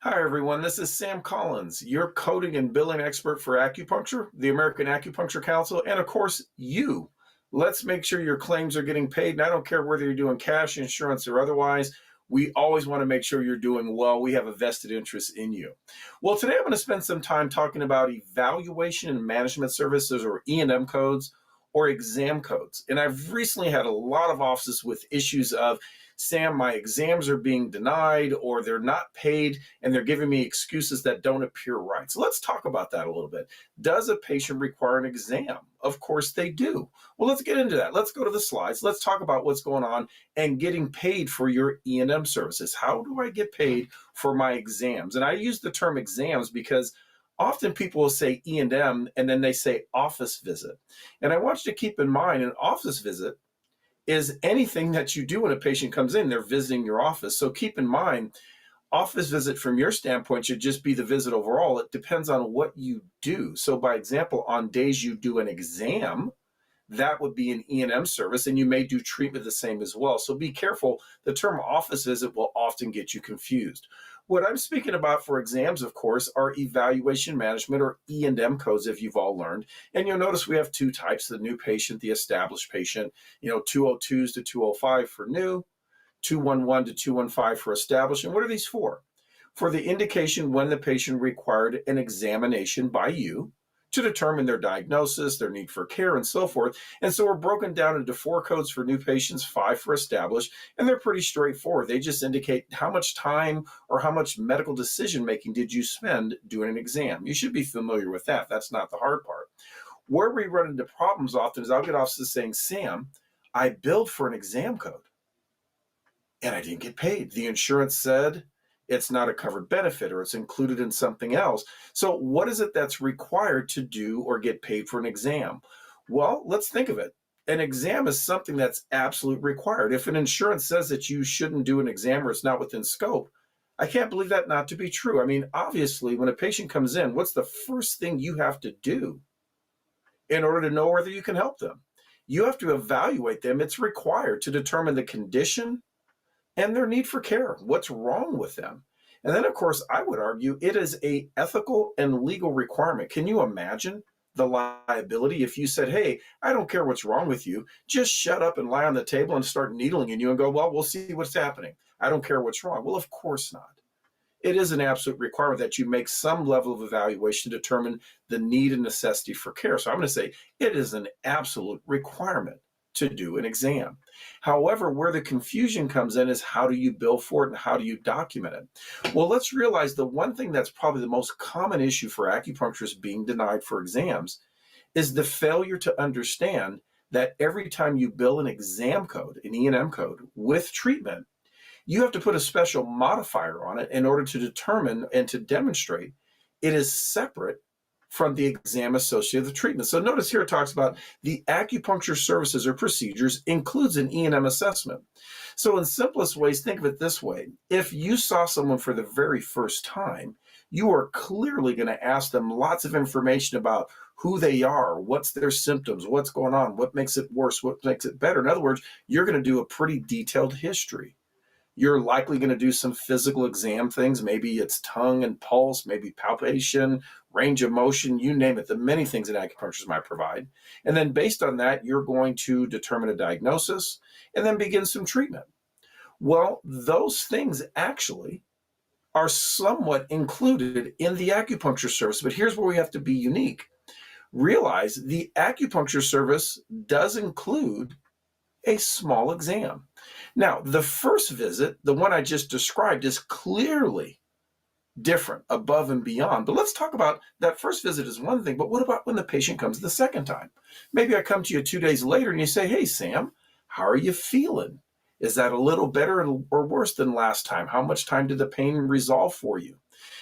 Hi, everyone. This is Sam Collins, your coding and billing expert for acupuncture, the American Acupuncture Council, and of course, you. Let's make sure your claims are getting paid. And I don't care whether you're doing cash, insurance, or otherwise. We always want to make sure you're doing well. We have a vested interest in you. Well, today I'm going to spend some time talking about evaluation and management services, or E&M codes, or exam codes. And I've recently had a lot of offices with issues of, Sam, my exams are being denied or they're not paid and they're giving me excuses that don't appear right. So let's talk about that a little bit. Does a patient require an exam? Of course they do. Well, let's get into that. Let's go to the slides. Let's talk about what's going on and getting paid for your E&M services. How do I get paid for my exams? And I use the term exams because often people will say E&M and then they say office visit. And I want you to keep in mind an office visit is anything that you do when a patient comes in, they're visiting your office. So keep in mind, office visit from your standpoint should just be the visit overall. It depends on what you do. So by example, on days you do an exam, that would be an E&M service, and you may do treatment the same as well. So be careful. The term office visit will often get you confused. What I'm speaking about for exams, of course, are evaluation management, or E&M codes, if you've all learned. And you'll notice we have two types: the new patient, the established patient, 202s to 205 for new, 211 to 215 for established. And what are these for? For the indication when the patient required an examination by you to determine their diagnosis, their need for care, and so forth. And so we're broken down into 4 codes for new patients, 5 for established, and they're pretty straightforward. They just indicate how much time or how much medical decision-making did you spend doing an exam. You should be familiar with that. That's not the hard part. Where we run into problems often is I'll get offices saying, Sam, I billed for an exam code and I didn't get paid. The insurance said it's not a covered benefit or it's included in something else. So what is it that's required to do or get paid for an exam? Well, let's think of it. An exam is something that's absolutely required. If an insurance says that you shouldn't do an exam or it's not within scope, I can't believe that not to be true. I mean, obviously, when a patient comes in, what's the first thing you have to do in order to know whether you can help them? You have to evaluate them. It's required to determine the condition and their need for care. What's wrong with them? And then, of course, I would argue it is a ethical and legal requirement. Can you imagine the liability if you said, hey, I don't care what's wrong with you, just shut up and lie on the table and start needling in you and go, well, we'll see what's happening. I don't care what's wrong. Well, of course not. It is an absolute requirement that you make some level of evaluation to determine the need and necessity for care. So I'm going to say it is an absolute requirement to do an exam. However, where the confusion comes in is how do you bill for it and how do you document it? Well, let's realize the one thing that's probably the most common issue for acupuncturists being denied for exams is the failure to understand that every time you bill an exam code, an E&M code with treatment, you have to put a special modifier on it in order to determine and to demonstrate it is separate from the exam associated with treatment. So notice here it talks about the acupuncture services or procedures includes an E&M assessment. So in simplest ways, think of it this way. If you saw someone for the very first time, you are clearly going to ask them lots of information about who they are, what's their symptoms, what's going on, what makes it worse, what makes it better. In other words, you're going to do a pretty detailed history. You're likely going to do some physical exam things. Maybe it's tongue and pulse, maybe palpation, range of motion, you name it, the many things that acupuncturists might provide. And then based on that, you're going to determine a diagnosis and then begin some treatment. Well, those things actually are somewhat included in the acupuncture service, but here's where we have to be unique. Realize the acupuncture service does include a small exam. Now, the first visit, the one I just described, is clearly different, above and beyond. But let's talk about that first visit is one thing, but what about when the patient comes the second time? Maybe I come to you 2 days later and you say, hey, Sam, how are you feeling? Is that a little better or worse than last time? How much time did the pain resolve for you?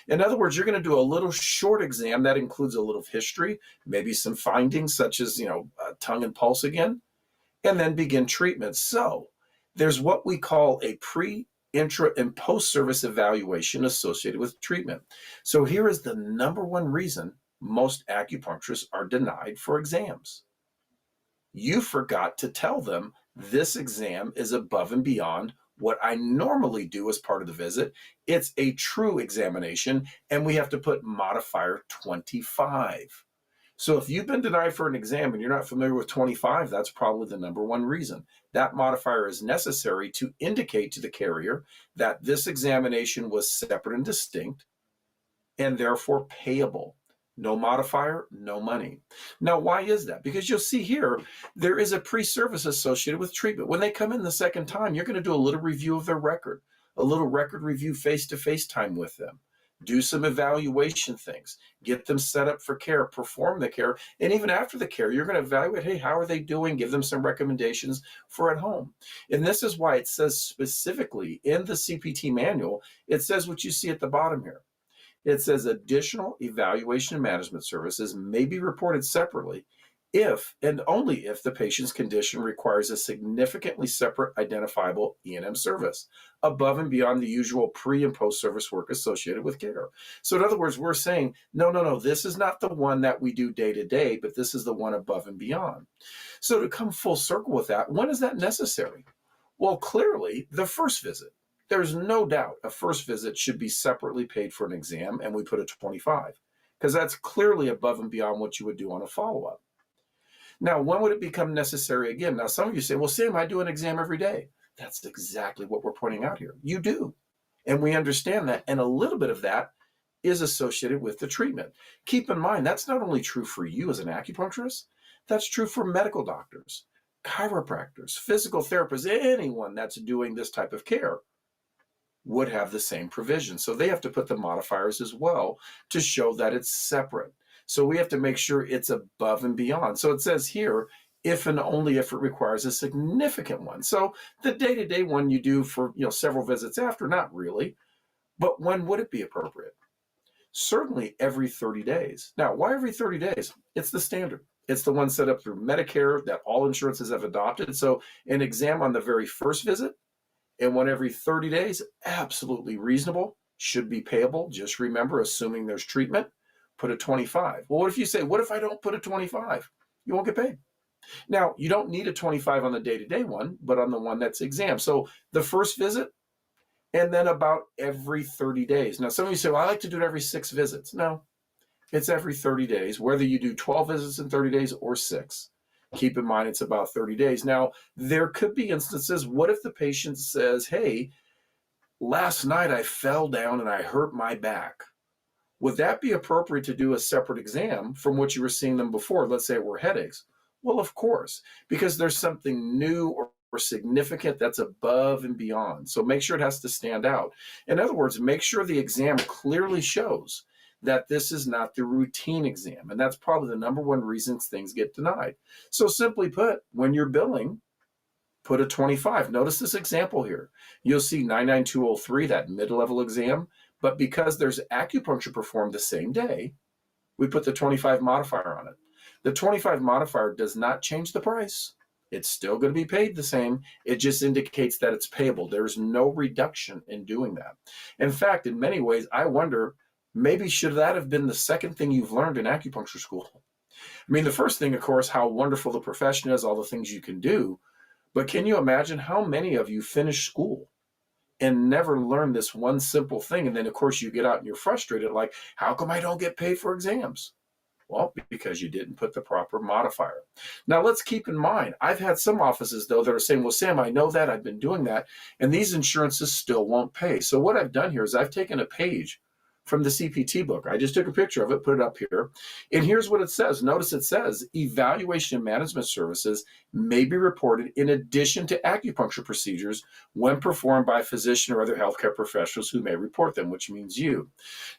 In other words, you're going to do a little short exam that includes a little history, maybe some findings such as, tongue and pulse again, and then begin treatment. So there's what we call a pre, intra, and post-service evaluation associated with treatment. So here is the number one reason most acupuncturists are denied for exams. You forgot to tell them this exam is above and beyond what I normally do as part of the visit. It's a true examination, and we have to put modifier 25. So if you've been denied for an exam and you're not familiar with 25, that's probably the number one reason. That modifier is necessary to indicate to the carrier that this examination was separate and distinct and therefore payable. No modifier, no money. Now, why is that? Because you'll see here, there is a pre-service associated with treatment. When they come in the second time, you're going to do a little review of their record, a little record review face-to-face time with them. Do some evaluation things, get them set up for care, perform the care, and even after the care, you're going to evaluate, hey, how are they doing? Give them some recommendations for at home. And this is why it says specifically in the CPT manual, it says what you see at the bottom here. It says additional evaluation and management services may be reported separately if and only if the patient's condition requires a significantly separate identifiable E&M service above and beyond the usual pre and post-service work associated with care. So in other words, we're saying, no, this is not the one that we do day to day, but this is the one above and beyond. So to come full circle with that, when is that necessary? Well, clearly the first visit. There's no doubt a first visit should be separately paid for an exam, and we put a 25 because that's clearly above and beyond what you would do on a follow-up. Now, when would it become necessary again? Now, some of you say, well, Sam, I do an exam every day. That's exactly what we're pointing out here. You do. And we understand that. And a little bit of that is associated with the treatment. Keep in mind, that's not only true for you as an acupuncturist, that's true for medical doctors, chiropractors, physical therapists, anyone that's doing this type of care would have the same provision. So they have to put the modifiers as well to show that it's separate. So we have to make sure it's above and beyond. So it says here, if and only if it requires a significant one. So the day-to-day one you do for several visits after, not really. But when would it be appropriate? Certainly every 30 days. Now, why every 30 days? It's the standard. It's the one set up through Medicare that all insurances have adopted. So an exam on the very first visit and one every 30 days, absolutely reasonable, should be payable. Just remember, assuming there's treatment, put a 25. Well, what if you say, what if I don't put a 25? You won't get paid. Now, you don't need a 25 on the day-to-day one, but on the one that's exam. So the first visit, and then about every 30 days. Now, some of you say, well, I like to do it every 6 visits. No, it's every 30 days, whether you do 12 visits in 30 days or 6. Keep in mind, it's about 30 days. Now, there could be instances, what if the patient says, hey, last night I fell down and I hurt my back? Would that be appropriate to do a separate exam from what you were seeing them before? Let's say it were headaches. Well, of course, because there's something new or significant that's above and beyond. So make sure it has to stand out. In other words, make sure the exam clearly shows that this is not the routine exam. And that's probably the number one reason things get denied. So simply put, when you're billing, put a 25. Notice this example here. You'll see 99203, that mid-level exam. But because there's acupuncture performed the same day, we put the 25 modifier on it. The 25 modifier does not change the price. It's still going to be paid the same. It just indicates that it's payable. There's no reduction in doing that. In fact, in many ways, I wonder, maybe should that have been the second thing you've learned in acupuncture school? I mean, the first thing, of course, how wonderful the profession is, all the things you can do. But can you imagine how many of you finish school and never learn this one simple thing? And then, of course, you get out and you're frustrated, like, how come I don't get paid for exams? Well, because you didn't put the proper modifier. Now, let's keep in mind, I've had some offices, though, that are saying, well, Sam, I know that, I've been doing that, and these insurances still won't pay. So what I've done here is I've taken a page from the CPT book. I just took a picture of it, put it up here. And here's what it says. Notice it says, evaluation and management services may be reported in addition to acupuncture procedures when performed by a physician or other healthcare professionals who may report them, which means you.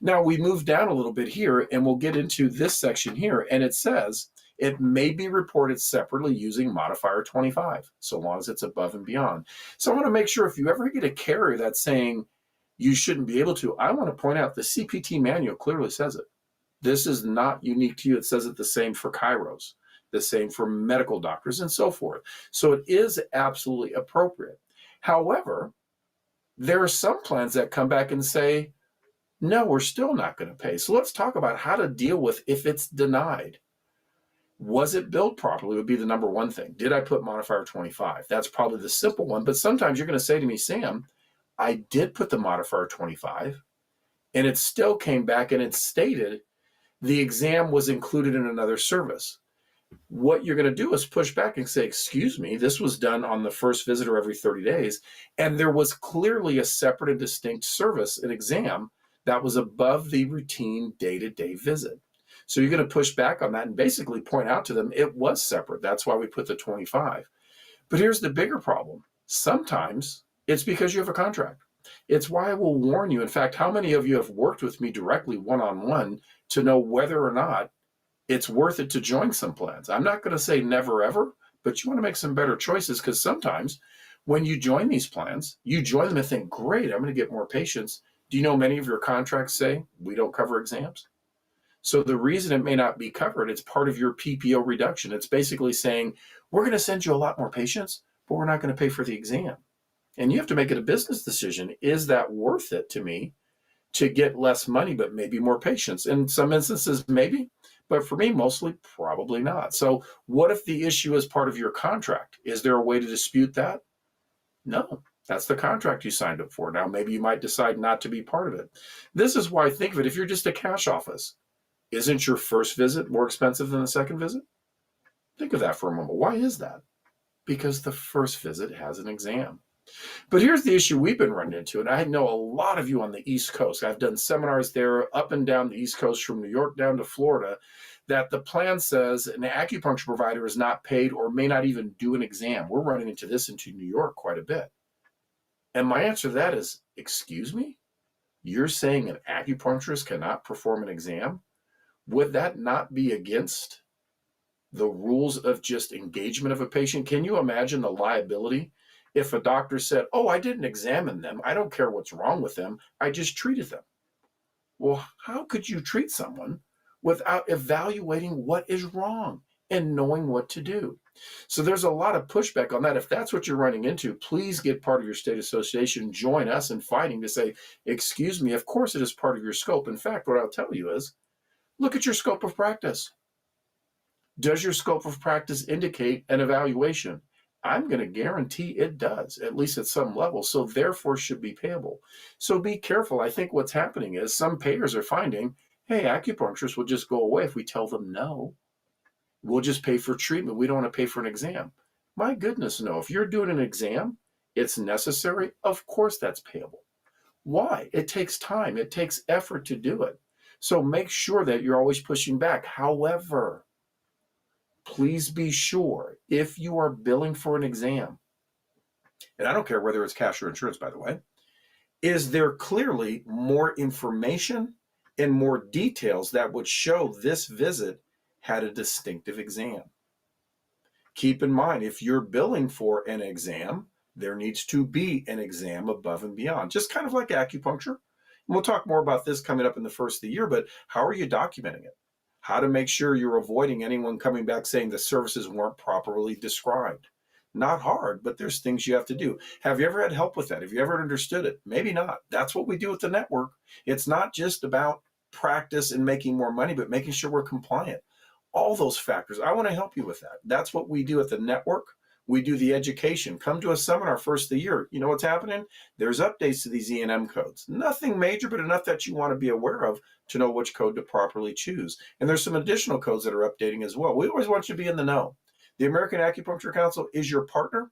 Now, we move down a little bit here, and we'll get into this section here, and it says, it may be reported separately using modifier 25, so long as it's above and beyond. So I want to make sure if you ever get a carrier that's saying, you shouldn't be able to, I want to point out the CPT manual clearly says it. This is not unique to you. It says it the same for chiros, the same for medical doctors, and so forth. So it is absolutely appropriate. However, there are some plans that come back and say, no, we're still not going to pay. So let's talk about how to deal with if it's denied. Was it billed properly would be the number one thing. Did I put modifier 25? That's probably the simple one. But sometimes you're going to say to me, Sam, I did put the modifier 25, and it still came back and it stated the exam was included in another service. What you're going to do is push back and say, excuse me, this was done on the first visit or every 30 days, and there was clearly a separate and distinct service, an exam, that was above the routine day-to-day visit. So you're going to push back on that and basically point out to them it was separate. That's why we put the 25. But here's the bigger problem. Sometimes it's because you have a contract. It's why I will warn you. In fact, how many of you have worked with me directly one-on-one to know whether or not it's worth it to join some plans? I'm not going to say never ever, but you want to make some better choices, because sometimes when you join these plans, you join them and think, great, I'm going to get more patients. Do you know many of your contracts say we don't cover exams? So the reason it may not be covered, it's part of your PPO reduction. It's basically saying, we're going to send you a lot more patients, but we're not going to pay for the exam. And you have to make it a business decision. Is that worth it to me to get less money, but maybe more patients? In some instances, maybe, but for me, mostly probably not. So what if the issue is part of your contract? Is there a way to dispute that? No, that's the contract you signed up for. Now, maybe you might decide not to be part of it. This is why I think of it. If you're just a cash office, isn't your first visit more expensive than the second visit? Think of that for a moment. Why is that? Because the first visit has an exam. But here's the issue we've been running into, and I know a lot of you on the East Coast. I've done seminars there up and down the East Coast, from New York down to Florida, that the plan says an acupuncture provider is not paid or may not even do an exam. We're running into this into New York quite a bit. And my answer to that is, excuse me? You're saying an acupuncturist cannot perform an exam? Would that not be against the rules of just engagement of a patient? Can you imagine the liability if a doctor said, oh, I didn't examine them, I don't care what's wrong with them, I just treated them? Well, how could you treat someone without evaluating what is wrong and knowing what to do? So there's a lot of pushback on that. If that's what you're running into, please get part of your state association. Join us in fighting to say, excuse me, of course it is part of your scope. In fact, what I'll tell you is, look at your scope of practice. Does your scope of practice indicate an evaluation? I'm going to guarantee it does, at least at some level, so therefore should be payable. So be careful. I think what's happening is some payers are finding, hey, acupuncturists will just go away if we tell them no. We'll just pay for treatment. We don't want to pay for an exam. My goodness, no. If you're doing an exam, it's necessary. Of course that's payable. Why? It takes time. It takes effort to do it. So make sure that you're always pushing back. However, please be sure, if you are billing for an exam, and I don't care whether it's cash or insurance, by the way, is there clearly more information and more details that would show this visit had a distinctive exam? Keep in mind, if you're billing for an exam, there needs to be an exam above and beyond, just kind of like acupuncture. And we'll talk more about this coming up in the first of the year, but how are you documenting it? How to make sure you're avoiding anyone coming back saying the services weren't properly described. Not hard, but there's things you have to do. Have you ever had help with that? Have you ever understood it? Maybe not. That's what we do with the network. It's not just about practice and making more money, but making sure we're compliant. All those factors. I want to help you with that. That's what we do at the network. We do the education. Come to a seminar first of the year. You know what's happening? There's updates to these E&M codes. Nothing major, but enough that you want to be aware of to know which code to properly choose. And there's some additional codes that are updating as well. We always want you to be in the know. The American Acupuncture Council is your partner.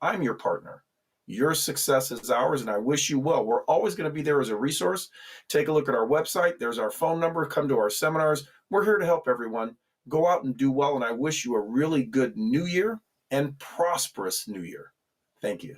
I'm your partner. Your success is ours, and I wish you well. We're always going to be there as a resource. Take a look at our website. There's our phone number. Come to our seminars. We're here to help everyone. Go out and do well, and I wish you a really good new year and prosperous new year. Thank you.